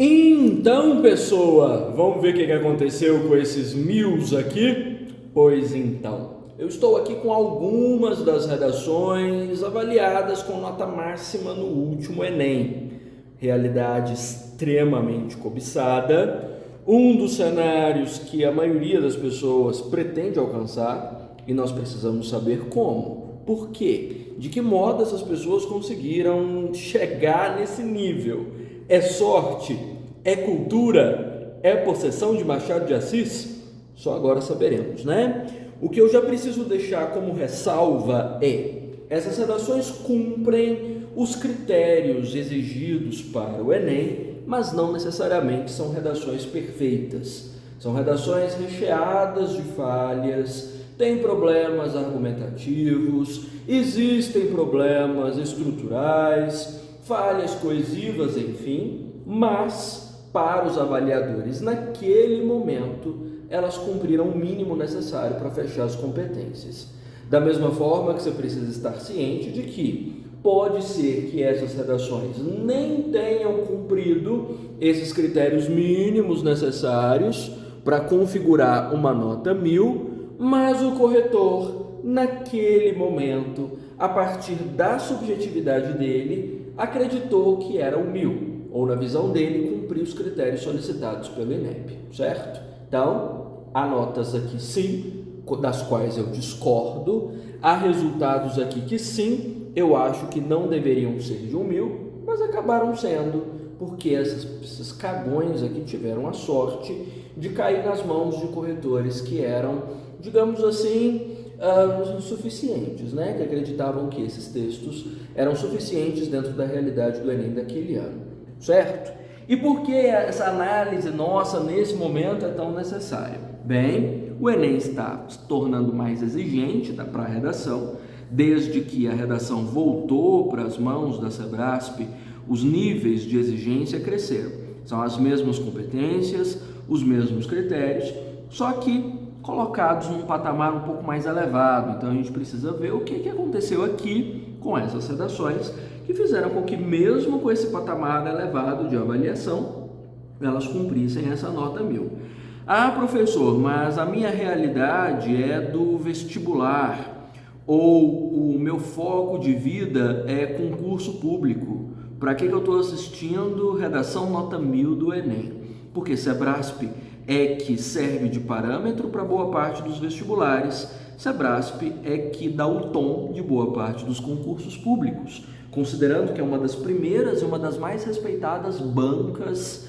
Então, pessoa, vamos ver o que aconteceu com esses 1000 aqui? Pois então, eu estou aqui com algumas das redações avaliadas com nota máxima no último Enem. Realidade extremamente cobiçada, um dos cenários que a maioria das pessoas pretende alcançar e nós precisamos saber como. Por quê? De que modo essas pessoas conseguiram chegar nesse nível? É sorte? É cultura? É possessão de Machado de Assis? Só agora saberemos, né? O que eu já preciso deixar como ressalva é: essas redações cumprem os critérios exigidos para o Enem, mas não necessariamente são redações perfeitas. São redações recheadas de falhas, tem problemas argumentativos, existem problemas estruturais, falhas coesivas, enfim, mas para os avaliadores, naquele momento, elas cumpriram o mínimo necessário para fechar as competências. Da mesma forma que você precisa estar ciente de que pode ser que essas redações nem tenham cumprido esses critérios mínimos necessários para configurar uma nota 1000, mas o corretor, naquele momento, a partir da subjetividade dele, acreditou que era o 1000, ou na visão dele, cumpriu os critérios solicitados pelo INEP, certo? Então, há notas aqui sim, das quais eu discordo, há resultados aqui que sim, eu acho que não deveriam ser de 1000, mas acabaram sendo, porque esses cagões aqui tiveram a sorte de cair nas mãos de corretores que eram, digamos assim, suficientes, né? Que acreditavam que esses textos eram suficientes dentro da realidade do Enem daquele ano, certo? E por que essa análise nossa nesse momento é tão necessária? Bem, o Enem está se tornando mais exigente para a redação, desde que a redação voltou para as mãos da Sebrasp, os níveis de exigência cresceram. São as mesmas competências, os mesmos critérios, só que colocados num patamar um pouco mais elevado. Então a gente precisa ver o que aconteceu aqui com essas redações que fizeram com que, mesmo com esse patamar elevado de avaliação, elas cumprissem essa nota 1000. Ah, professor, mas a minha realidade é do vestibular, ou o meu foco de vida é concurso público. Para que eu estou assistindo redação nota 1000 do Enem? Porque Sebrasp é que serve de parâmetro para boa parte dos vestibulares, Sebrasp é que dá o tom de boa parte dos concursos públicos, considerando que é uma das primeiras e uma das mais respeitadas bancas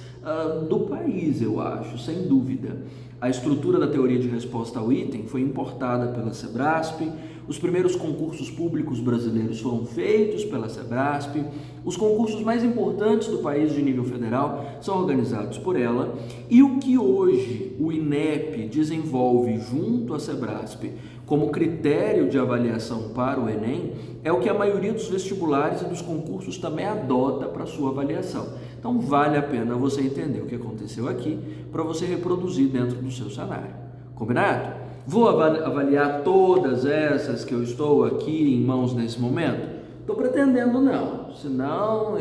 do país, eu acho, sem dúvida. A estrutura da teoria de resposta ao item foi importada pela Sebrasp, os primeiros concursos públicos brasileiros foram feitos pela Sebrasp, os concursos mais importantes do país de nível federal são organizados por ela, e o que hoje o INEP desenvolve junto à Sebrasp como critério de avaliação para o Enem é o que a maioria dos vestibulares e dos concursos também adota para sua avaliação. Então vale a pena você entender o que aconteceu aqui para você reproduzir dentro do seu cenário. Combinado? Vou avaliar todas essas que eu estou aqui em mãos nesse momento? Estou pretendendo não, senão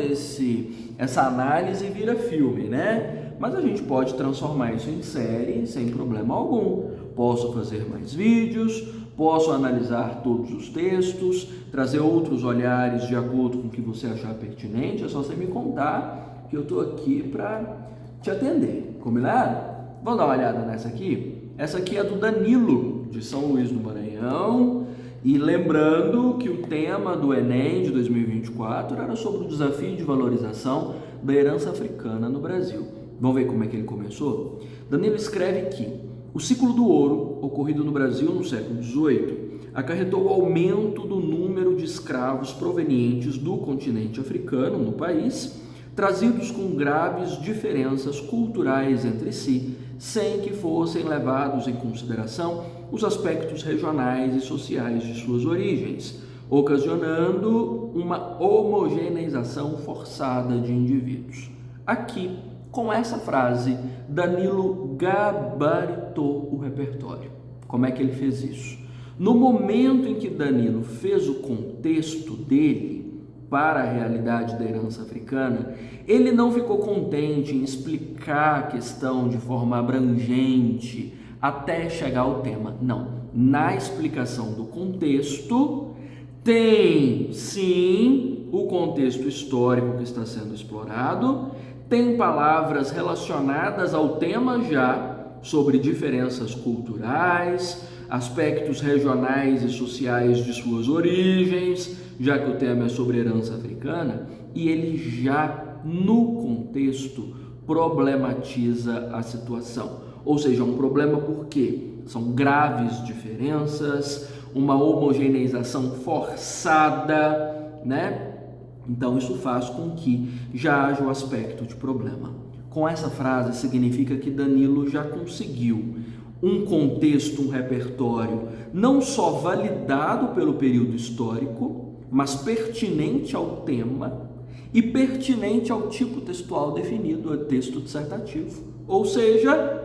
essa análise vira filme, né? Mas a gente pode transformar isso em série sem problema algum. Posso fazer mais vídeos, posso analisar todos os textos, trazer outros olhares de acordo com o que você achar pertinente. É só você me contar que eu estou aqui para te atender, combinado? Vamos dar uma olhada nessa aqui? Essa aqui é do Danilo, de São Luís do Maranhão, e lembrando que o tema do Enem de 2024 era sobre o desafio de valorização da herança africana no Brasil. Vamos ver como é que ele começou? Danilo escreve que o ciclo do ouro, ocorrido no Brasil no século XVIII, acarretou o aumento do número de escravos provenientes do continente africano no país, trazidos com graves diferenças culturais entre si, sem que fossem levados em consideração os aspectos regionais e sociais de suas origens, ocasionando uma homogeneização forçada de indivíduos. Aqui, com essa frase, Danilo gabaritou o repertório. Como é que ele fez isso? No momento em que Danilo fez o contexto dele, para a realidade da herança africana, ele não ficou contente em explicar a questão de forma abrangente até chegar ao tema. Não. Na explicação do contexto, tem sim o contexto histórico que está sendo explorado, tem palavras relacionadas ao tema já sobre diferenças culturais, aspectos regionais e sociais de suas origens, já que o tema é sobre herança africana, e ele já, no contexto, problematiza a situação. Ou seja, um problema por quê? São graves diferenças, uma homogeneização forçada, né? Então isso faz com que já haja o aspecto de problema. Com essa frase significa que Danilo já conseguiu um contexto, um repertório, não só validado pelo período histórico, mas pertinente ao tema e pertinente ao tipo textual definido, o texto dissertativo. Ou seja,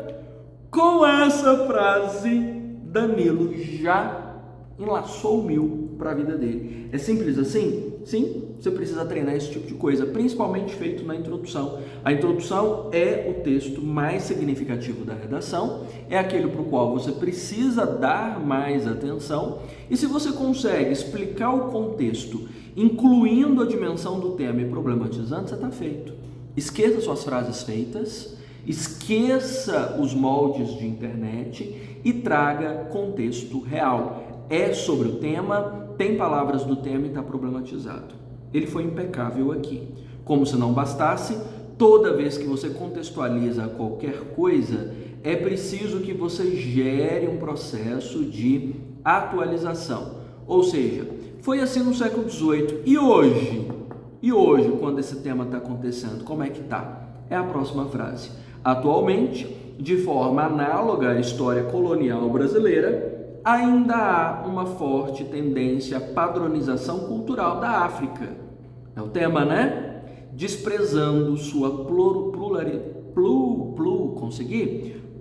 com essa frase, Danilo já enlaçou o 1000 para a vida dele. É simples assim? Sim, você precisa treinar esse tipo de coisa, principalmente feito na introdução. A introdução é o texto mais significativo da redação, é aquele para o qual você precisa dar mais atenção, e se você consegue explicar o contexto, incluindo a dimensão do tema e problematizando, você está feito. Esqueça suas frases feitas, esqueça os moldes de internet e traga contexto real. É sobre o tema, tem palavras do tema e está problematizado. Ele foi impecável aqui. Como se não bastasse, toda vez que você contextualiza qualquer coisa, é preciso que você gere um processo de atualização. Ou seja, foi assim no século XVIII. E hoje, quando esse tema está acontecendo, como é que está? É a próxima frase. Atualmente, de forma análoga à história colonial brasileira, ainda há uma forte tendência à padronização cultural da África. É o tema, né? Desprezando sua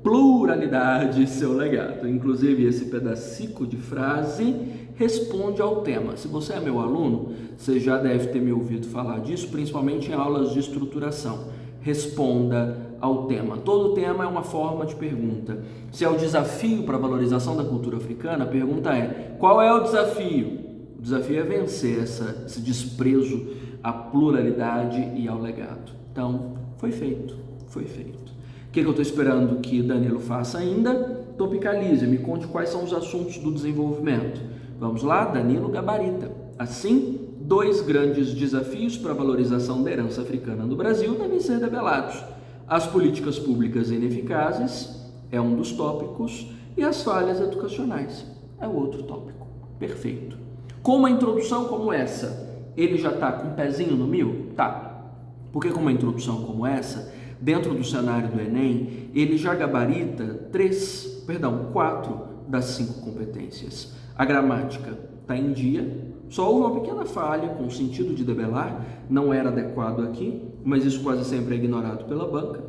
pluralidade e seu legado. Inclusive, esse pedacico de frase responde ao tema. Se você é meu aluno, você já deve ter me ouvido falar disso, principalmente em aulas de estruturação. Responda ao tema. Todo tema é uma forma de pergunta. Se é o desafio para a valorização da cultura africana, a pergunta é: qual é o desafio? O desafio é vencer esse desprezo à pluralidade e ao legado. Então, foi feito. O que eu estou esperando que Danilo faça ainda? Topicalize, me conte quais são os assuntos do desenvolvimento. Vamos lá? Danilo gabarita. Assim, 2 grandes desafios para a valorização da herança africana no Brasil devem ser debelados. As políticas públicas ineficazes é um dos tópicos e as falhas educacionais é o outro tópico. Perfeito. Com uma introdução como essa, ele já está com um pezinho no 1000? Tá. Porque com uma introdução como essa, dentro do cenário do Enem, ele já gabarita 4 das 5 competências. A gramática está em dia, só houve uma pequena falha com o sentido de debelar, não era adequado aqui, mas isso quase sempre é ignorado pela banca.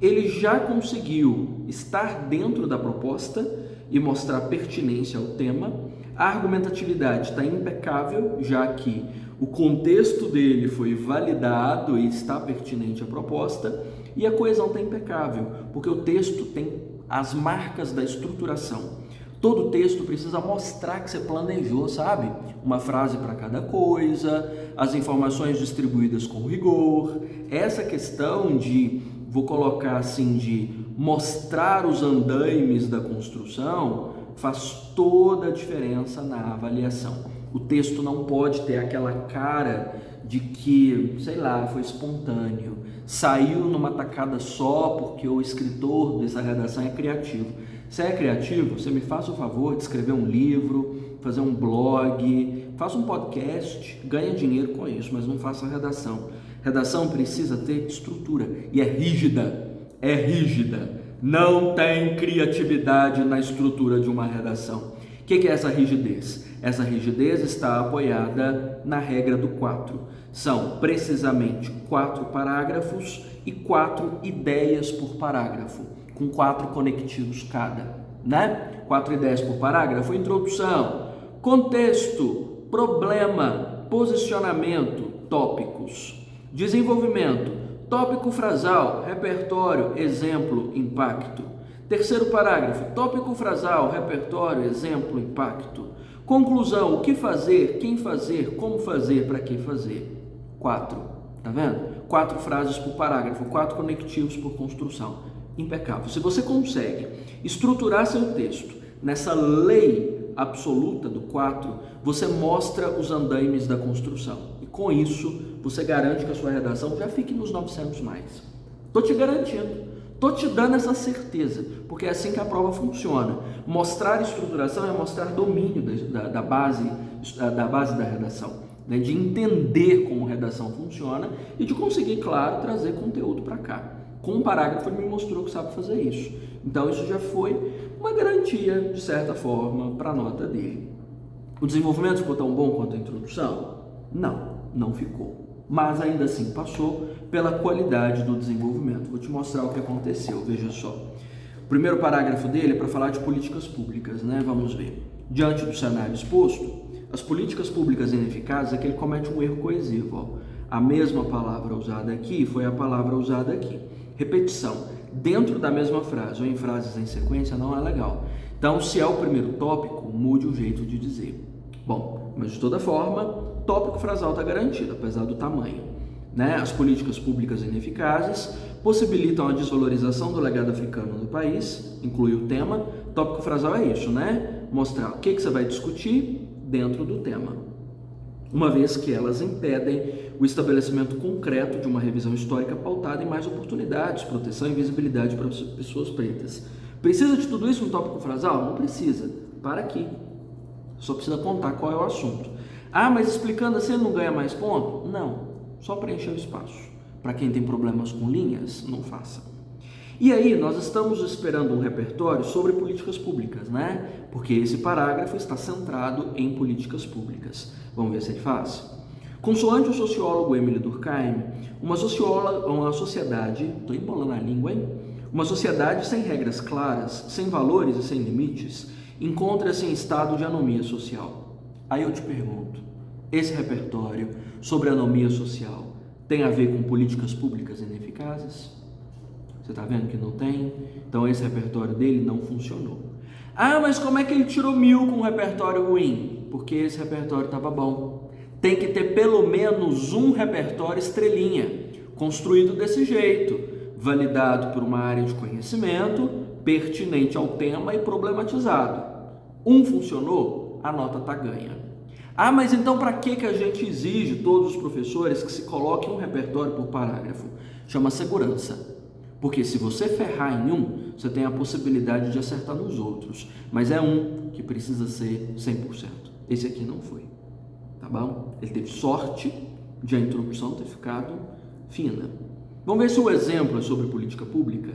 Ele já conseguiu estar dentro da proposta e mostrar pertinência ao tema. A argumentatividade está impecável, já que o contexto dele foi validado e está pertinente à proposta. E a coesão está impecável, porque o texto tem as marcas da estruturação. Todo texto precisa mostrar que você planejou, sabe? Uma frase para cada coisa, as informações distribuídas com rigor. Essa questão de, vou colocar assim, de mostrar os andaimes da construção, faz toda a diferença na avaliação. O texto não pode ter aquela cara de que, sei lá, foi espontâneo, saiu numa tacada só porque o escritor dessa redação é criativo. Se é criativo, você me faça o favor de escrever um livro, fazer um blog, faça um podcast, ganha dinheiro com isso, mas não faça redação. Redação precisa ter estrutura e é rígida. Não tem criatividade na estrutura de uma redação. O que é essa rigidez? Essa rigidez está apoiada na regra do 4. São precisamente 4 parágrafos e 4 ideias por parágrafo, com 4 conectivos cada, né? 4 ideias por parágrafo: introdução, contexto, problema, posicionamento, tópicos. Desenvolvimento, tópico frasal, repertório, exemplo, impacto. Terceiro parágrafo, tópico frasal, repertório, exemplo, impacto. Conclusão, o que fazer, quem fazer, como fazer, para que fazer. 4, tá vendo? 4 frases por parágrafo, 4 conectivos por construção. Impecável. Se você consegue estruturar seu texto nessa lei absoluta do 4, você mostra os andaimes da construção. E com isso, você garante que a sua redação já fique nos 900 mais. Estou te garantindo. Estou te dando essa certeza, porque é assim que a prova funciona. Mostrar estruturação é mostrar domínio da base da redação, né? De entender como a redação funciona e de conseguir, claro, trazer conteúdo para cá. Com um parágrafo ele me mostrou que sabe fazer isso. Então isso já foi uma garantia, de certa forma, para a nota dele. O desenvolvimento ficou tão bom quanto a introdução? Não ficou. Mas ainda assim passou pela qualidade do desenvolvimento. Vou te mostrar o que aconteceu, veja só. O primeiro parágrafo dele é para falar de políticas públicas, né? Vamos ver. Diante do cenário exposto, as políticas públicas ineficazes é que ele comete um erro coesivo. Ó. A mesma palavra usada aqui foi a palavra usada aqui. Repetição. Dentro da mesma frase ou em frases em sequência não é legal. Então, se é o primeiro tópico, mude o jeito de dizer. Bom, mas de toda forma, tópico frasal está garantido, apesar do tamanho. Né? As políticas públicas ineficazes possibilitam a desvalorização do legado africano no país, inclui o tema. Tópico frasal é isso, né? Mostrar o que você vai discutir dentro do tema. Uma vez que elas impedem o estabelecimento concreto de uma revisão histórica pautada em mais oportunidades, proteção e visibilidade para as pessoas pretas. Precisa de tudo isso no tópico frasal? Não precisa. Para aqui. Só precisa contar qual é o assunto. Ah, mas explicando assim ele não ganha mais ponto? Não, só preencher o espaço. Para quem tem problemas com linhas, não faça. E aí, nós estamos esperando um repertório sobre políticas públicas, né? Porque esse parágrafo está centrado em políticas públicas. Vamos ver se ele faz? Consoante o sociólogo Emile Durkheim, uma sociedade, estou embolando a língua, hein? Uma sociedade sem regras claras, sem valores e sem limites, encontra-se em estado de anomia social. Aí eu te pergunto, esse repertório sobre anomia social tem a ver com políticas públicas ineficazes? Você está vendo que não tem? Então esse repertório dele não funcionou. Ah, mas como é que ele tirou 1000 com um repertório ruim? Porque esse repertório estava bom. Tem que ter pelo menos um repertório estrelinha, construído desse jeito, validado por uma área de conhecimento, pertinente ao tema e problematizado. Um funcionou, a nota está ganha. Ah, mas então para que a gente exige todos os professores que se coloquem um repertório por parágrafo? Chama segurança. Porque se você ferrar em um, você tem a possibilidade de acertar nos outros. Mas é um que precisa ser 100%. Esse aqui não foi. Tá bom? Ele teve sorte de a introdução ter ficado fina. Vamos ver se o exemplo é sobre política pública.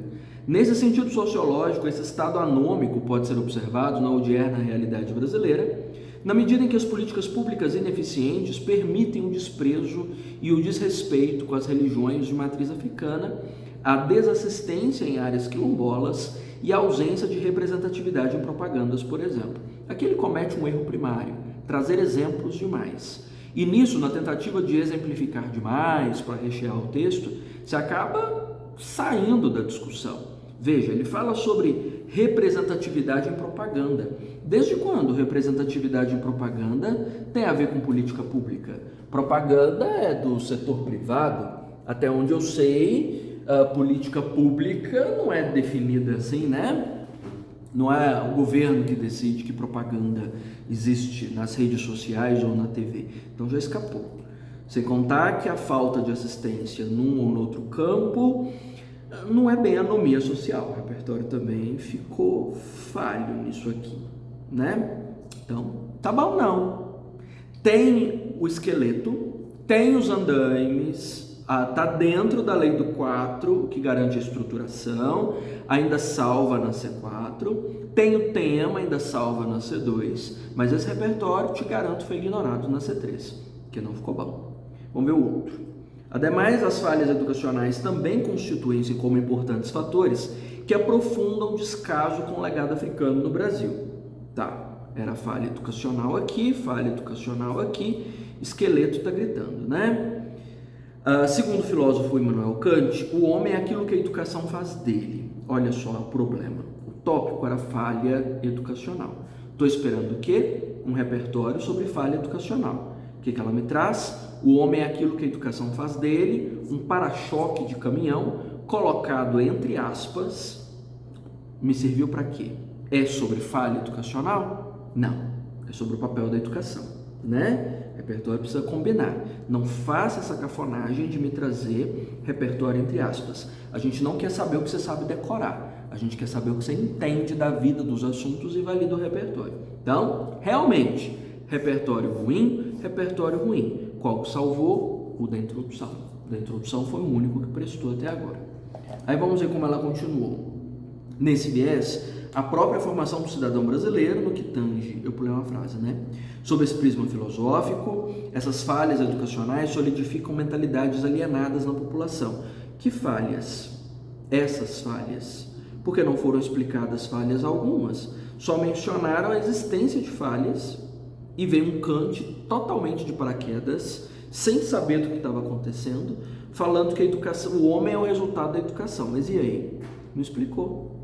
Nesse sentido sociológico, esse estado anômico pode ser observado na odierna realidade brasileira, na medida em que as políticas públicas ineficientes permitem o desprezo e o desrespeito com as religiões de matriz africana, a desassistência em áreas quilombolas e a ausência de representatividade em propagandas, por exemplo. Aqui ele comete um erro primário, trazer exemplos demais. E nisso, na tentativa de exemplificar demais para rechear o texto, se acaba saindo da discussão. Veja, ele fala sobre representatividade em propaganda. Desde quando representatividade em propaganda tem a ver com política pública? Propaganda é do setor privado. Até onde eu sei, a política pública não é definida assim, né? Não é o governo que decide que propaganda existe nas redes sociais ou na TV. Então já escapou. Sem contar que a falta de assistência num ou no outro campo não é bem anomia social. O repertório também ficou falho nisso aqui, né? Então, tá bom não. Tem o esqueleto, tem os andaimes, tá dentro da lei do 4, que garante a estruturação, ainda salva na C4, tem o tema, ainda salva na C2, mas esse repertório, te garanto, foi ignorado na C3, que não ficou bom. Vamos ver o outro. Ademais, as falhas educacionais também constituem-se como importantes fatores que aprofundam o descaso com o legado africano no Brasil. Tá, era falha educacional aqui, esqueleto está gritando, né? Segundo o filósofo Immanuel Kant, o homem é aquilo que a educação faz dele. Olha só o problema. O tópico era falha educacional. Estou esperando o quê? Um repertório sobre falha educacional. O que ela me traz? O homem é aquilo que a educação faz dele, um para-choque de caminhão colocado entre aspas. Me serviu para quê? É sobre falha educacional? Não. É sobre o papel da educação, né? Repertório precisa combinar. Não faça essa cafonagem de me trazer repertório entre aspas. A gente não quer saber o que você sabe decorar. A gente quer saber o que você entende da vida, dos assuntos e valida o repertório. Então, realmente, repertório ruim, repertório ruim. Qual que salvou? O da introdução. O da introdução foi o único que prestou até agora. Aí vamos ver como ela continuou. Nesse viés, a própria formação do cidadão brasileiro, no que tange, eu pulei uma frase, né? Sob esse prisma filosófico, essas falhas educacionais solidificam mentalidades alienadas na população. Que falhas? Essas falhas. Porque não foram explicadas falhas algumas. Só mencionaram a existência de falhas e veio um Kant totalmente de paraquedas, sem saber do que estava acontecendo, falando que a educação, o homem é o resultado da educação. Mas e aí? Não explicou.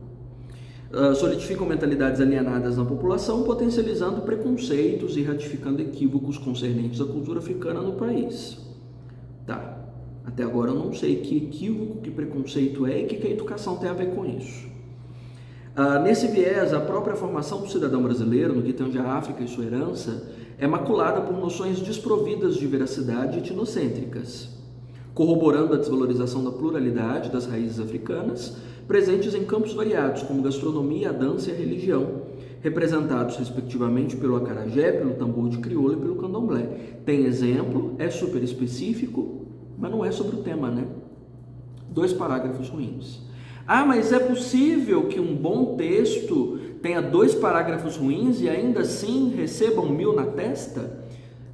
Solidificam mentalidades alienadas na população, potencializando preconceitos e ratificando equívocos concernentes à cultura africana no país. Tá, até agora eu não sei que equívoco, que preconceito é e que a educação tem a ver com isso. Nesse viés, a própria formação do cidadão brasileiro, no que tange a África e sua herança, é maculada por noções desprovidas de veracidade e etnocêntricas, corroborando a desvalorização da pluralidade das raízes africanas, presentes em campos variados, como gastronomia, a dança e a religião, representados respectivamente pelo acarajé, pelo tambor de crioula e pelo candomblé. Tem exemplo, é super específico, mas não é sobre o tema, né? 2 parágrafos ruins. Mas é possível que um bom texto tenha 2 parágrafos ruins e ainda assim recebam 1000 na testa?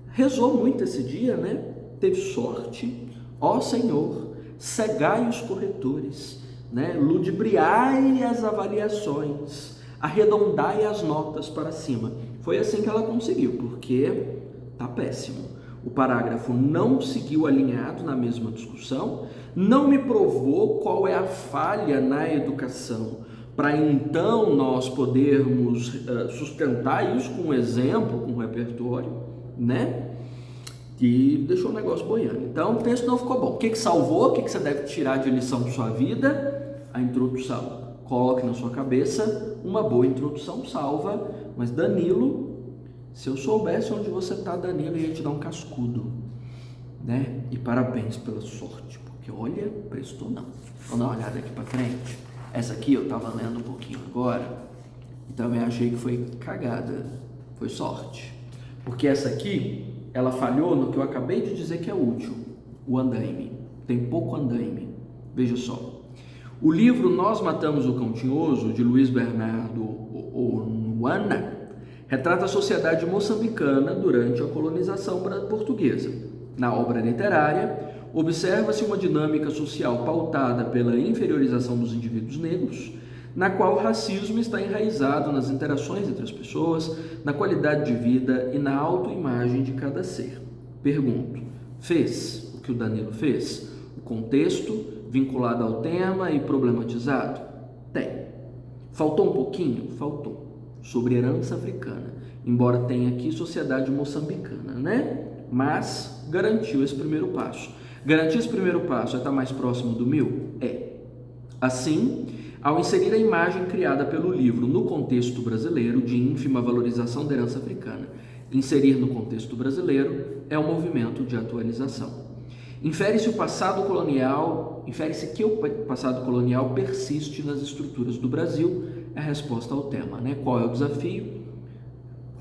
Rezou muito esse dia, né? Teve sorte. Ó Senhor, cegai os corretores, né? Ludibriai as avaliações, arredondai as notas para cima. Foi assim que ela conseguiu, porque tá péssimo. O parágrafo não seguiu alinhado na mesma discussão, não me provou qual é a falha na educação, para então nós podermos sustentar isso com um exemplo, com um repertório, né? E deixou o negócio boiando. Então o texto não ficou bom. O que salvou? O que você deve tirar de lição de sua vida? A introdução. Coloque na sua cabeça, uma boa introdução salva, mas Danilo, se eu soubesse onde você está, Danilo, eu ia te dar um cascudo, né? E parabéns pela sorte, porque olha, prestou não. Vamos dar uma olhada aqui para frente. Essa aqui eu estava lendo um pouquinho agora e também achei que foi cagada, foi sorte, porque essa aqui ela falhou no que eu acabei de dizer que é útil, o andaime. Tem pouco andaime. Veja só. O livro Nós Matamos o Cão Tinhoso, de Luiz Bernardo Onuana, retrata a sociedade moçambicana durante a colonização portuguesa. Na obra literária, observa-se uma dinâmica social pautada pela inferiorização dos indivíduos negros, na qual o racismo está enraizado nas interações entre as pessoas, na qualidade de vida e na autoimagem de cada ser. Pergunto, fez o que o Danilo fez? O contexto vinculado ao tema e problematizado? Tem. Faltou um pouquinho? Faltou. Sobre herança africana, embora tenha aqui sociedade moçambicana, né? Mas garantiu esse primeiro passo. Garantir esse primeiro passo é estar mais próximo do 1000? É. Assim, ao inserir a imagem criada pelo livro no contexto brasileiro de ínfima valorização da herança africana, inserir no contexto brasileiro é um movimento de atualização. Infere-se que o passado colonial persiste nas estruturas do Brasil, é a resposta ao tema, né? Qual é o desafio?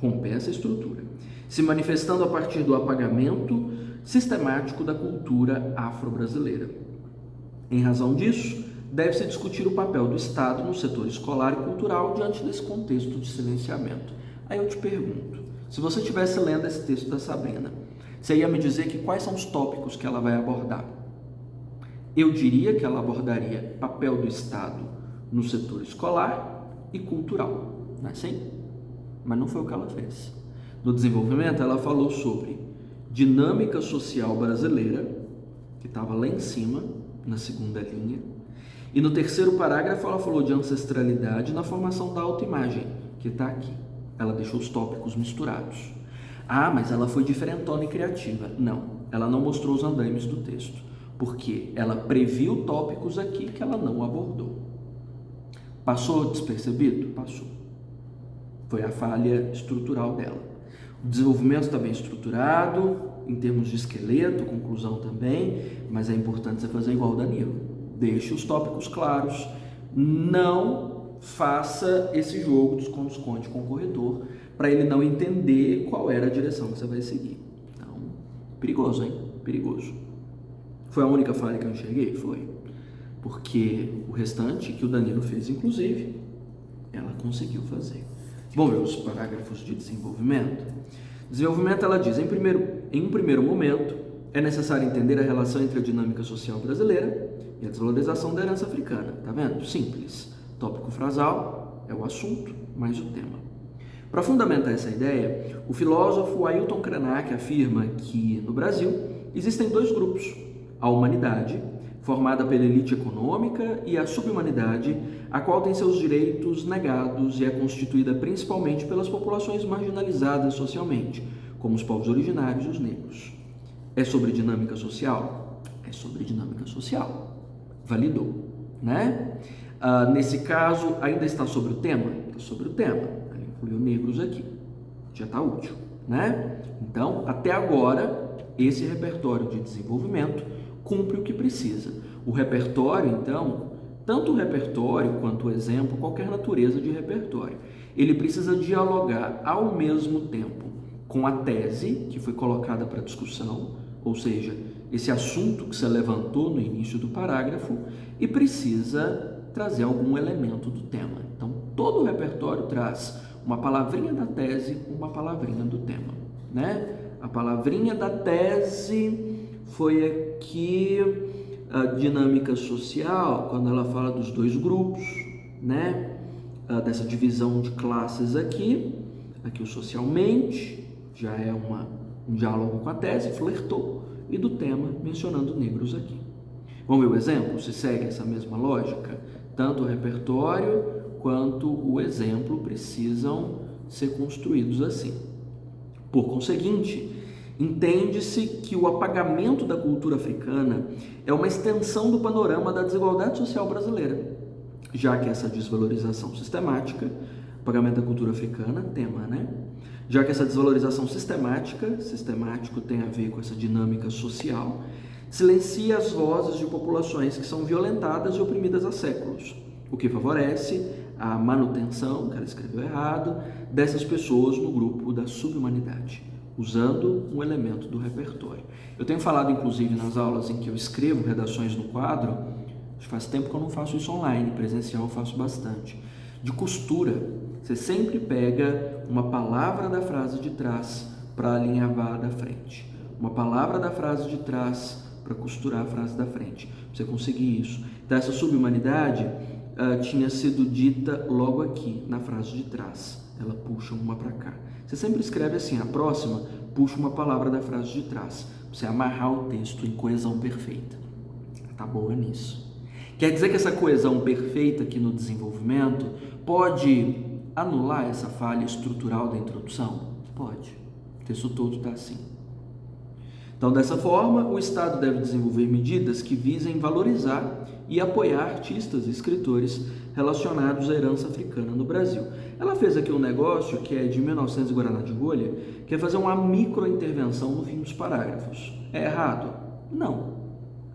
Romper essa estrutura, se manifestando a partir do apagamento sistemático da cultura afro-brasileira. Em razão disso, deve-se discutir o papel do Estado no setor escolar e cultural diante desse contexto de silenciamento. Aí eu te pergunto, se você estivesse lendo esse texto da Sabrina, você ia me dizer que quais são os tópicos que ela vai abordar? Eu diria que ela abordaria papel do Estado no setor escolar e cultural, não é assim? Mas não foi o que ela fez. No desenvolvimento, ela falou sobre dinâmica social brasileira, que estava lá em cima, na segunda linha. E no terceiro parágrafo ela falou de ancestralidade na formação da autoimagem, que está aqui. Ela deixou os tópicos misturados. Ah, mas ela foi diferentona e criativa. Não, ela não mostrou os andaimes do texto, porque ela previu tópicos aqui que ela não abordou. Passou despercebido? Passou. Foi a falha estrutural dela. O desenvolvimento está bem estruturado, em termos de esqueleto, conclusão também, mas é importante você fazer igual o Danilo. Deixe os tópicos claros, não faça esse jogo de esconde-esconde com o corretor, para ele não entender qual era a direção que você vai seguir. Então, perigoso, hein? Perigoso. Foi a única falha que eu enxerguei? Foi. Porque o restante, que o Danilo fez, inclusive, ela conseguiu fazer. Vamos ver os parágrafos de desenvolvimento? Desenvolvimento, ela diz, em um primeiro momento, é necessário entender a relação entre a dinâmica social brasileira e a desvalorização da herança africana. Tá vendo? Simples. Tópico frasal é o assunto, mais o tema. Para fundamentar essa ideia, o filósofo Ailton Krenak afirma que, no Brasil, existem dois grupos: a humanidade, formada pela elite econômica, e a subhumanidade, a qual tem seus direitos negados e é constituída principalmente pelas populações marginalizadas socialmente, como os povos originários e os negros. É sobre dinâmica social? É sobre dinâmica social. Validou, né? Nesse caso, ainda está sobre o tema? Está sobre o tema. Ele incluiu negros aqui. Já está útil, né? Então, até agora, esse repertório de desenvolvimento cumpre o que precisa. O repertório, então, tanto o repertório quanto o exemplo, qualquer natureza de repertório, ele precisa dialogar ao mesmo tempo com a tese que foi colocada para discussão, ou seja, esse assunto que você levantou no início do parágrafo, e precisa trazer algum elemento do tema. Então, todo o repertório traz uma palavrinha da tese, uma palavrinha do tema, né? A palavrinha da tese foi aqui a dinâmica social, quando ela fala dos dois grupos, né? Dessa divisão de classes aqui o socialmente, já é um diálogo com a tese, flertou, e do tema, mencionando negros aqui. Vamos ver o exemplo? Se segue essa mesma lógica? Tanto o repertório quanto o exemplo precisam ser construídos assim. Por conseguinte, entende-se que o apagamento da cultura africana é uma extensão do panorama da desigualdade social brasileira, já que essa desvalorização sistemática, apagamento da cultura africana, tema, né? Já que essa desvalorização sistemático tem a ver com essa dinâmica social, silencia as vozes de populações que são violentadas e oprimidas há séculos, o que favorece a manutenção, que ela escreveu errado, dessas pessoas no grupo da subhumanidade, usando um elemento do repertório. Eu tenho falado, inclusive, nas aulas em que eu escrevo redações no quadro, faz tempo que eu não faço isso online, presencial eu faço bastante, de costura. Você sempre pega uma palavra da frase de trás para alinhavar da frente, uma palavra da frase de trás para costurar a frase da frente, para você conseguir isso. Então, essa subhumanidade tinha sido dita logo aqui, na frase de trás. Ela puxa uma para cá. Você sempre escreve assim, a próxima puxa uma palavra da frase de trás, para você amarrar o texto em coesão perfeita. Tá boa nisso. Quer dizer que essa coesão perfeita aqui no desenvolvimento pode anular essa falha estrutural da introdução? Pode. O texto todo está assim. Então, dessa forma, o Estado deve desenvolver medidas que visem valorizar e apoiar artistas e escritores relacionados à herança africana no Brasil. Ela fez aqui um negócio que é de 1900 Guaraná de rolha, que é fazer uma microintervenção no fim dos parágrafos. É errado? Não.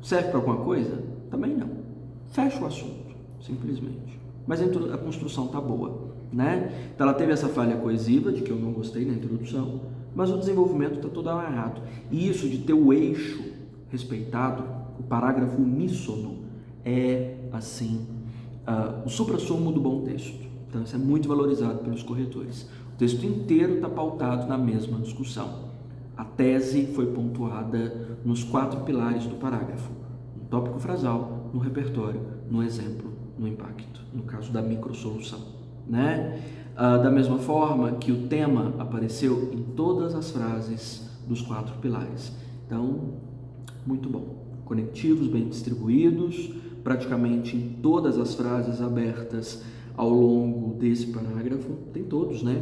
Serve para alguma coisa? Também não. Fecha o assunto, simplesmente. Mas a construção está boa, né? Então ela teve essa falha coesiva, de que eu não gostei na introdução, mas o desenvolvimento está todo amarrado. E isso de ter o eixo respeitado, o parágrafo uníssono, é, assim, o suprassumo do bom texto. Então isso é muito valorizado pelos corretores. O texto inteiro está pautado na mesma discussão. A tese foi pontuada nos 4 pilares do parágrafo: no tópico frasal, no repertório, no exemplo, no impacto, no caso da microsolução, né? Da mesma forma que o tema apareceu em todas as frases dos 4 pilares. Então, muito bom. conectivos, bem distribuídos, praticamente em todas as frases abertas ao longo desse parágrafo, tem todos, né?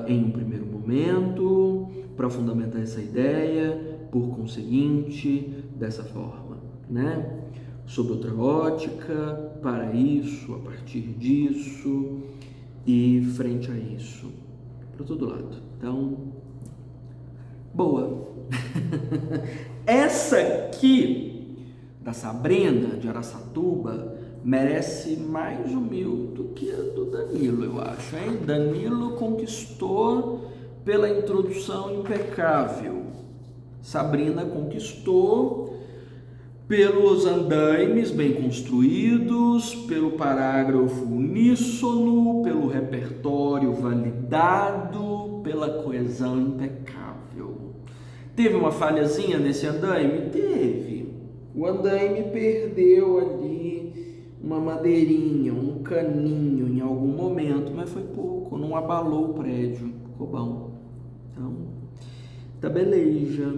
Em um primeiro momento, para fundamentar essa ideia, por conseguinte, dessa forma, né? Sob outra ótica, para isso, a partir disso e frente a isso, para todo lado. Então, boa! Essa aqui da Sabrina, de Araçatuba, merece mais o meu do que a do Danilo, eu acho, hein? Danilo conquistou pela introdução impecável. Sabrina conquistou pelos andaimes bem construídos, pelo parágrafo uníssono, pelo repertório validado, pela coesão impecável. Teve uma falhazinha nesse andaime? Teve. O andaime perdeu ali uma madeirinha, um caninho em algum momento, mas foi pouco, não abalou o prédio, ficou bom. Então, tá beleza.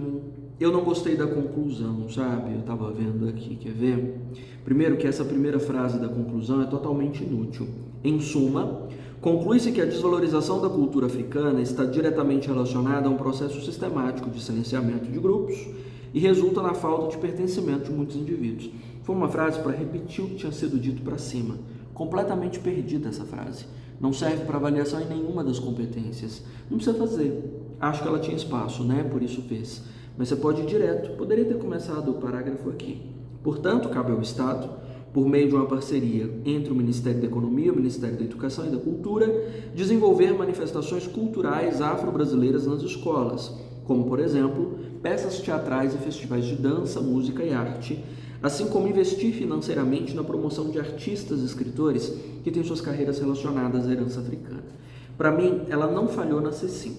Eu não gostei da conclusão, sabe? Eu tava vendo aqui, quer ver? Primeiro que essa primeira frase da conclusão é totalmente inútil. Em suma, conclui-se que a desvalorização da cultura africana está diretamente relacionada a um processo sistemático de silenciamento de grupos e resulta na falta de pertencimento de muitos indivíduos. Foi uma frase para repetir o que tinha sido dito para cima. Completamente perdida essa frase. Não serve para avaliação em nenhuma das competências. Não precisa fazer. Acho que ela tinha espaço, né? Por isso fez. Mas você pode ir direto. Poderia ter começado o parágrafo aqui. Portanto, cabe ao Estado, por meio de uma parceria entre o Ministério da Economia, o Ministério da Educação e da Cultura, desenvolver manifestações culturais afro-brasileiras nas escolas, como, por exemplo, peças teatrais e festivais de dança, música e arte, assim como investir financeiramente na promoção de artistas e escritores que têm suas carreiras relacionadas à herança africana. Para mim, ela não falhou na C5.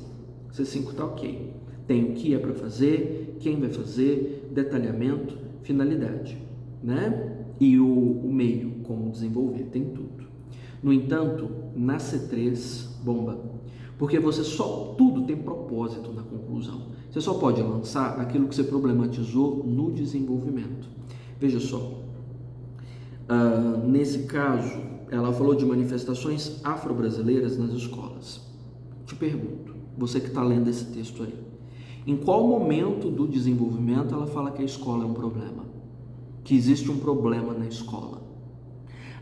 C5 está ok. Tem o que é para fazer, quem vai fazer, detalhamento, finalidade, né? E o meio, como desenvolver, tem tudo. No entanto, na C3, bomba, porque tudo tem propósito na conclusão. Você só pode lançar aquilo que você problematizou no desenvolvimento. Veja só, nesse caso, ela falou de manifestações afro-brasileiras nas escolas. Te pergunto, você que está lendo esse texto aí, em qual momento do desenvolvimento ela fala que a escola é um problema? Que existe um problema na escola?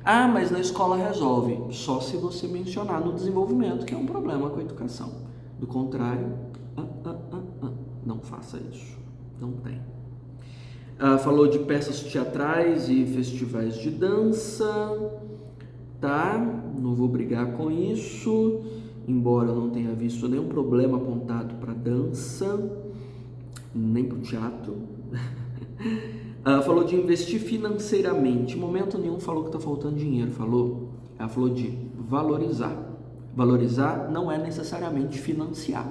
Ah, mas na escola resolve. Só se você mencionar no desenvolvimento que é um problema com a educação. Do contrário, não faça isso. Não tem. Falou de peças teatrais e festivais de dança. Tá? Não vou brigar com isso. Embora eu não tenha visto nenhum problema apontado para dança, nem para o teatro. Falou de investir financeiramente. Em momento nenhum falou que está faltando dinheiro. Ela falou de valorizar. Valorizar não é necessariamente financiar.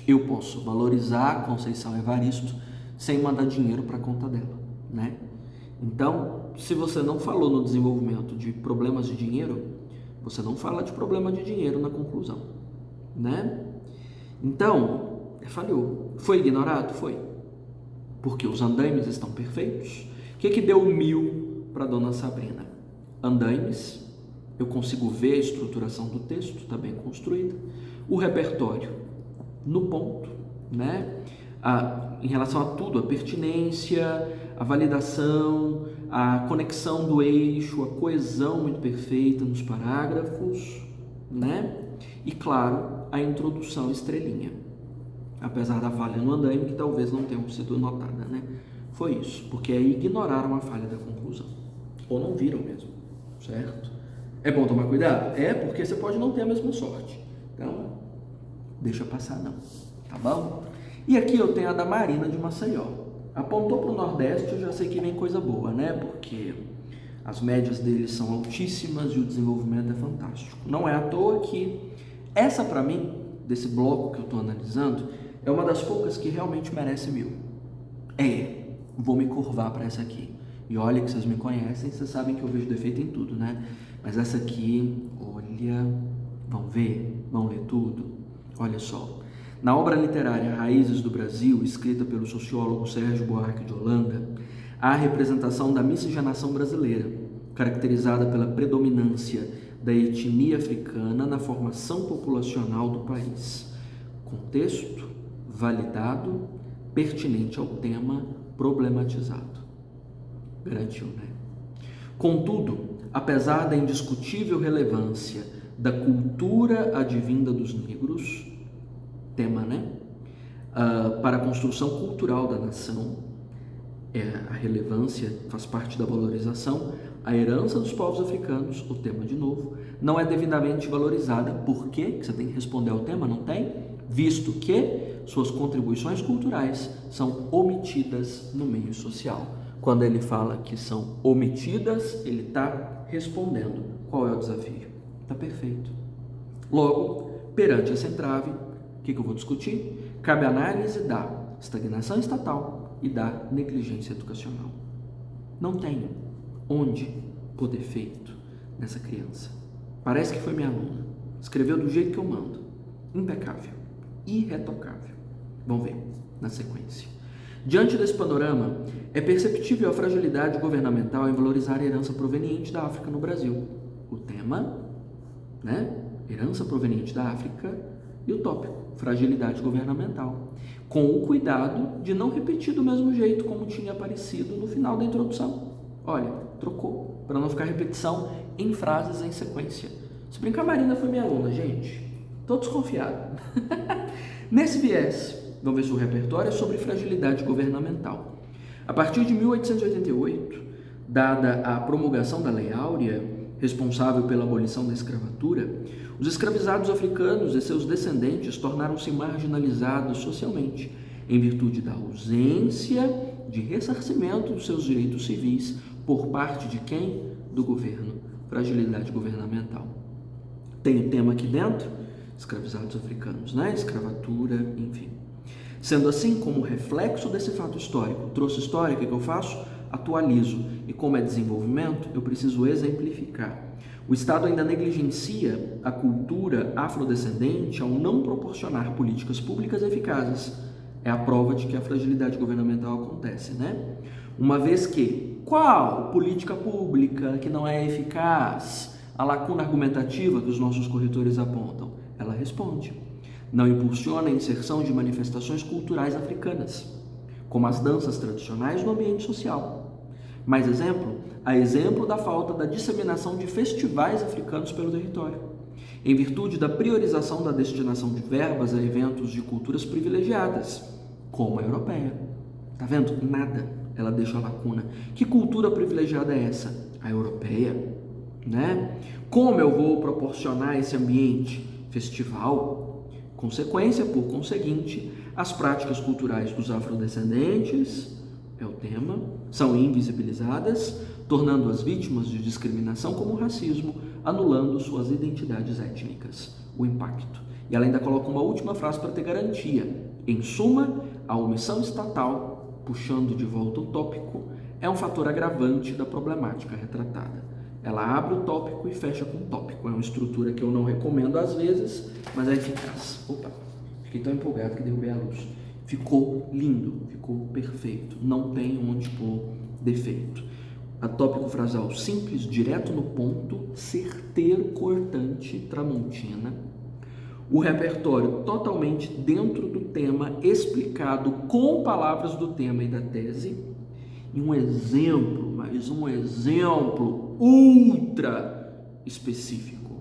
Eu posso valorizar a Conceição Evaristo sem mandar dinheiro para a conta dela, né? Então, se você não falou no desenvolvimento de problemas de dinheiro, você não fala de problema de dinheiro na conclusão, né? Então, falhou. Foi ignorado? Foi. Porque os andaimes estão perfeitos. O que deu 1000 para Dona Sabrina? Andaimes, eu consigo ver a estruturação do texto, está bem construída. O repertório, no ponto, né? Em relação a tudo, a pertinência, a validação, a conexão do eixo, a coesão muito perfeita nos parágrafos, né? E claro, a introdução estrelinha, apesar da falha no andaime que talvez não tenha sido notada, né? Foi isso, porque aí ignoraram a falha da conclusão, ou não viram mesmo, certo? É bom tomar cuidado? É, porque você pode não ter a mesma sorte, então deixa passar não, tá bom? E aqui eu tenho a da Marina de Maceió. Apontou para o Nordeste, eu já sei que vem coisa boa, né? Porque as médias deles são altíssimas e o desenvolvimento é fantástico. Não é à toa que essa, para mim, desse bloco que eu estou analisando, é uma das poucas que realmente merece 1000. Vou me curvar para essa aqui. E olha que vocês me conhecem, vocês sabem que eu vejo defeito em tudo, né? Mas essa aqui, olha, vão ver, vão ler tudo. Olha só. Na obra literária Raízes do Brasil, escrita pelo sociólogo Sérgio Buarque de Holanda, a representação da miscigenação brasileira, caracterizada pela predominância da etnia africana na formação populacional do país. Contexto validado, pertinente ao tema problematizado. Garantiu, né? Contudo, apesar da indiscutível relevância da cultura advinda dos negros, tema, né? Para a construção cultural da nação, a relevância faz parte da valorização, a herança dos povos africanos, o tema de novo, não é devidamente valorizada. Por quê? Que você tem que responder ao tema, não tem? Visto que suas contribuições culturais são omitidas no meio social. Quando ele fala que são omitidas, ele está respondendo. Qual é o desafio? Está perfeito. Logo, perante essa entrave, o que eu vou discutir? Cabe a análise da estagnação estatal e da negligência educacional. Não tenho onde pôr defeito nessa criança. Parece que foi minha aluna. Escreveu do jeito que eu mando. Impecável. Irretocável. Vamos ver na sequência. Diante desse panorama, é perceptível a fragilidade governamental em valorizar a herança proveniente da África no Brasil. O tema, né? Herança proveniente da África e o tópico, fragilidade governamental. Com o cuidado de não repetir do mesmo jeito como tinha aparecido no final da introdução. Olha, trocou, para não ficar repetição em frases em sequência. Se brincar, Marina foi minha aluna, gente. Tô desconfiado. Nesse viés, vamos ver se o repertório é sobre fragilidade governamental. A partir de 1888, dada a promulgação da Lei Áurea, responsável pela abolição da escravatura, os escravizados africanos e seus descendentes tornaram-se marginalizados socialmente, em virtude da ausência de ressarcimento dos seus direitos civis por parte de quem? Do governo. Fragilidade governamental. Tem o tema aqui dentro, escravizados africanos, né? Escravatura, enfim. Sendo assim, como reflexo desse fato histórico, trouxe história, o que eu faço? Atualizo. E como é desenvolvimento, eu preciso exemplificar. O Estado ainda negligencia a cultura afrodescendente ao não proporcionar políticas públicas eficazes. É a prova de que a fragilidade governamental acontece, né? Uma vez que, qual política pública que não é eficaz? A lacuna argumentativa que os nossos corretores apontam, ela responde. Não impulsiona a inserção de manifestações culturais africanas, como as danças tradicionais no ambiente social. Mais exemplo, a exemplo da falta da disseminação de festivais africanos pelo território, em virtude da priorização da destinação de verbas a eventos de culturas privilegiadas, como a europeia. Tá vendo? Nada. Ela deixa a lacuna. Que cultura privilegiada é essa? A europeia, né? Como eu vou proporcionar esse ambiente? Festival. Consequência, por conseguinte, as práticas culturais dos afrodescendentes, é o tema, são invisibilizadas, tornando-as vítimas de discriminação como o racismo, anulando suas identidades étnicas. O impacto. E ela ainda coloca uma última frase para ter garantia. Em suma, a omissão estatal, puxando de volta o tópico, é um fator agravante da problemática retratada. Ela abre o tópico e fecha com o tópico. É uma estrutura que eu não recomendo às vezes, mas é eficaz. Opa, fiquei tão empolgado que derrubei a luz. Ficou lindo, ficou perfeito. Não tem onde pôr defeito. A tópico frasal simples, direto no ponto, certeiro, cortante, tramontina. O repertório totalmente dentro do tema, explicado com palavras do tema e da tese. E um exemplo, mas um exemplo ultra específico.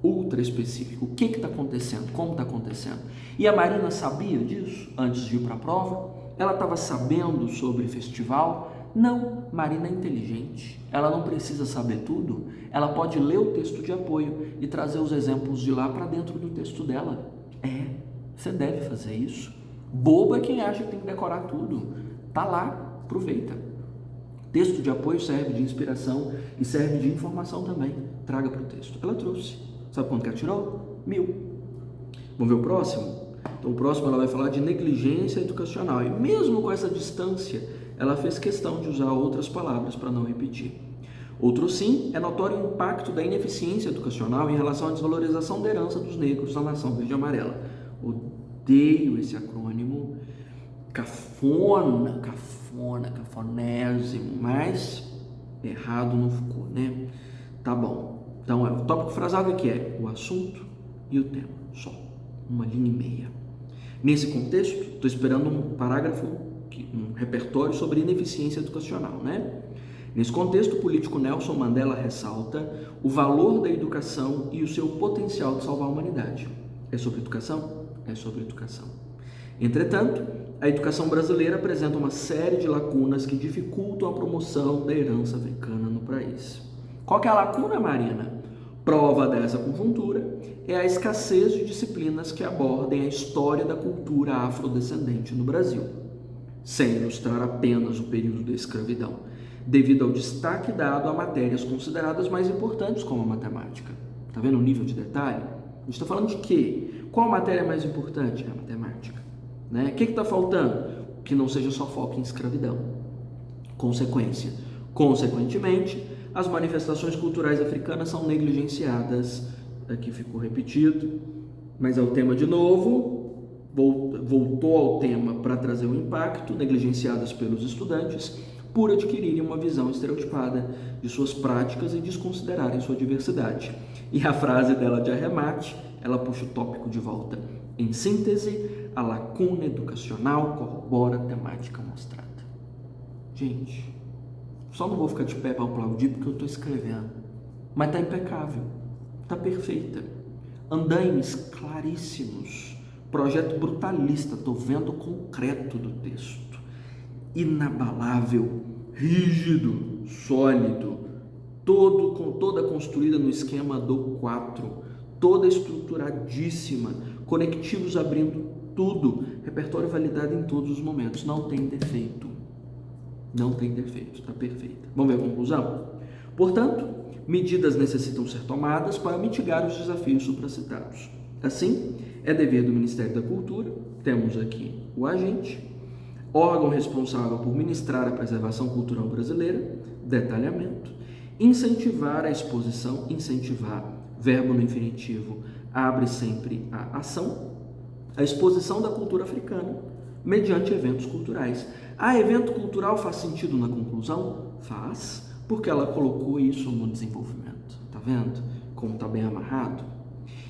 Ultra específico. O que está acontecendo? Como está acontecendo? E a Marina sabia disso antes de ir para a prova? Ela estava sabendo sobre festival? Não, Marina é inteligente. Ela não precisa saber tudo. Ela pode ler o texto de apoio e trazer os exemplos de lá para dentro do texto dela. Você deve fazer isso. Bobo é quem acha que tem que decorar tudo. Tá lá, aproveita. Texto de apoio serve de inspiração e serve de informação também. Traga para o texto. Ela trouxe. Sabe quanto que ela tirou? 1000. Vamos ver o próximo? Então, o próximo ela vai falar de negligência educacional. E mesmo com essa distância, ela fez questão de usar outras palavras para não repetir. Outro sim, é notório o impacto da ineficiência educacional em relação à desvalorização da herança dos negros na nação verde e amarela. Odeio esse acrônimo. Cafona, cafona, cafonésimo, mas errado não ficou, né? Tá bom. Então, o tópico frasado aqui é o assunto e o tema, só. Uma linha e meia. Nesse contexto, estou esperando um parágrafo, um repertório sobre ineficiência educacional, né? Nesse contexto, o político Nelson Mandela ressalta o valor da educação e o seu potencial de salvar a humanidade. É sobre educação? É sobre educação. Entretanto, a educação brasileira apresenta uma série de lacunas que dificultam a promoção da herança africana no país. Qual que é a lacuna, Marina? Prova dessa conjuntura é a escassez de disciplinas que abordem a história da cultura afrodescendente no Brasil, sem ilustrar apenas o período da escravidão, devido ao destaque dado a matérias consideradas mais importantes como a matemática. Tá vendo o nível de detalhe? A gente está falando de quê? Qual matéria é mais importante? É a matemática. Né? O que está faltando? Que não seja só foco em escravidão. Consequentemente, as manifestações culturais africanas são negligenciadas. Aqui ficou repetido, mas é o tema de novo. Voltou ao tema para trazer um impacto, negligenciadas pelos estudantes por adquirirem uma visão estereotipada de suas práticas e desconsiderarem sua diversidade. E a frase dela de arremate, ela puxa o tópico de volta. Em síntese, a lacuna educacional corrobora a temática mostrada. Gente, só não vou ficar de pé para aplaudir porque eu estou escrevendo, mas está impecável, está perfeita. Andaimes claríssimos, projeto brutalista, estou vendo o concreto do texto. Inabalável, rígido, sólido, toda construída no esquema do 4, toda estruturadíssima, conectivos abrindo tudo, repertório validado em todos os momentos, não tem defeito, está perfeita. Vamos ver a conclusão? Portanto, medidas necessitam ser tomadas para mitigar os desafios supracitados. Assim, é dever do Ministério da Cultura, temos aqui o agente, órgão responsável por ministrar a preservação cultural brasileira, detalhamento, incentivar a exposição, incentivar, verbo no infinitivo, abre sempre a ação, a exposição da cultura africana, mediante eventos culturais. Evento cultural faz sentido na conclusão? Faz, porque ela colocou isso no desenvolvimento. Tá vendo como tá bem amarrado?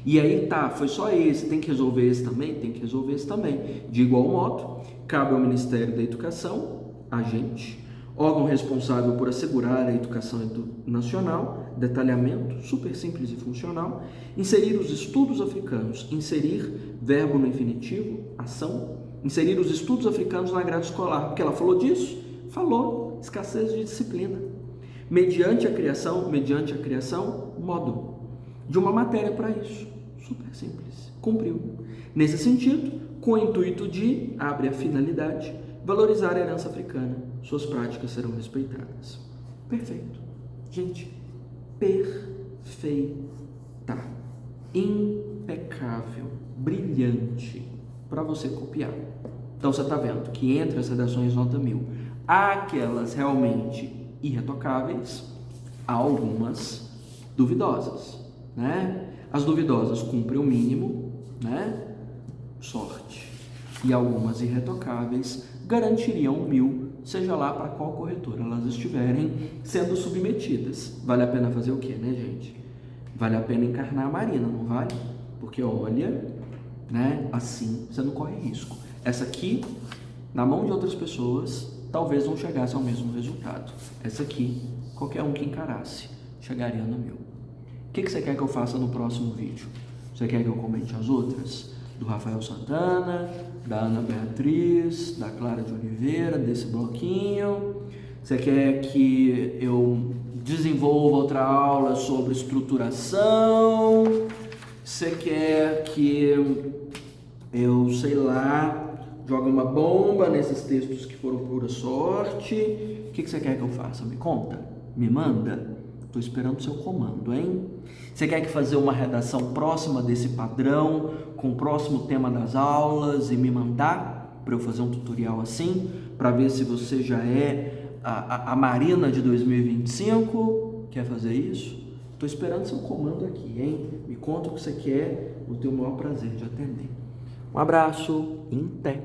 E aí foi só esse, tem que resolver esse também? Tem que resolver esse também. De igual modo, cabe ao Ministério da Educação, agente, órgão responsável por assegurar a educação nacional, detalhamento, super simples e funcional, inserir os estudos africanos, inserir, verbo no infinitivo, ação, inserir os estudos africanos na grade escolar, porque ela falou disso? Falou, escassez de disciplina. Mediante a criação, módulo de uma matéria para isso, super simples, cumpriu. Nesse sentido, com o intuito de, abre a finalidade, valorizar a herança africana, suas práticas serão respeitadas. Perfeito. Gente, perfeita, impecável, brilhante, para você copiar. Então você está vendo que entre as redações nota 1000, há aquelas realmente irretocáveis, há algumas duvidosas, né? As duvidosas cumprem o mínimo, né? Sorte. E algumas irretocáveis garantiriam 1000, seja lá para qual corretora elas estiverem sendo submetidas. Vale a pena fazer o quê, né, gente? Vale a pena encarnar a Marina, não vale? Porque olha, né? Assim você não corre risco. Essa aqui, na mão de outras pessoas, talvez não chegasse ao mesmo resultado. Essa aqui, qualquer um que encarasse, chegaria no 1000. O que você quer que eu faça no próximo vídeo? Você quer que eu comente as outras? Do Rafael Santana, da Ana Beatriz, da Clara de Oliveira, desse bloquinho? Você quer que eu desenvolva outra aula sobre estruturação? Você quer que eu, sei lá, jogue uma bomba nesses textos que foram pura sorte? O que você quer que eu faça? Me conta, me manda. Estou esperando o seu comando, hein? Você quer que fazer uma redação próxima desse padrão, com o próximo tema das aulas e me mandar para eu fazer um tutorial assim, para ver se você já é a Marina de 2025? Quer fazer isso? Estou esperando seu comando aqui, hein? Me conta o que você quer, vou ter o maior prazer de atender. Um abraço, em pé.